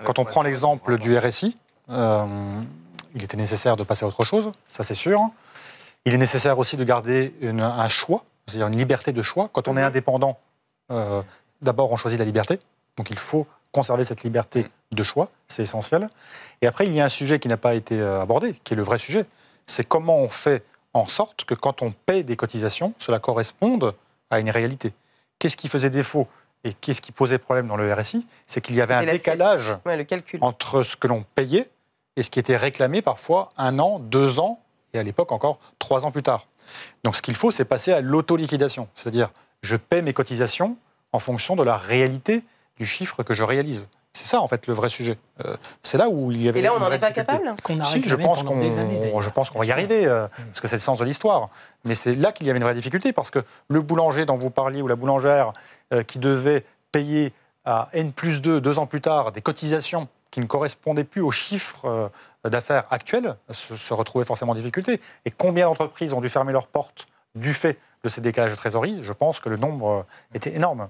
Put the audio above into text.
Quand on prend l'exemple du RSI, il était nécessaire de passer à autre chose, ça c'est sûr. Il est nécessaire aussi de garder un choix, c'est-à-dire une liberté de choix. Quand on est indépendant, d'abord on choisit la liberté, donc il faut conserver cette liberté de choix, c'est essentiel. Et après, il y a un sujet qui n'a pas été abordé, qui est le vrai sujet, c'est comment on fait en sorte que quand on paie des cotisations, cela corresponde à une réalité. Qu'est-ce qui faisait défaut et qu'est-ce qui posait problème dans le RSI? C'est qu'il y avait un décalage entre ce que l'on payait et ce qui était réclamé parfois 1 an, 2 ans, et à l'époque encore 3 ans plus tard. Donc ce qu'il faut, c'est passer à l'autoliquidation. C'est-à-dire, je paie mes cotisations en fonction de la réalité du chiffre que je réalise. C'est ça, en fait, le vrai sujet. C'est là où il y avait... Et là, on n'en est pas capable? Si, je pense qu'on va y arriver, parce que c'est le sens de l'histoire. Mais c'est là qu'il y avait une vraie difficulté, parce que le boulanger dont vous parliez, ou la boulangère, qui devait payer à N+2, 2 ans plus tard, des cotisations qui ne correspondaient plus aux chiffres d'affaires actuels, se retrouvait forcément en difficulté. Et combien d'entreprises ont dû fermer leurs portes du fait de ces décalages de trésorerie? Je pense que le nombre était énorme.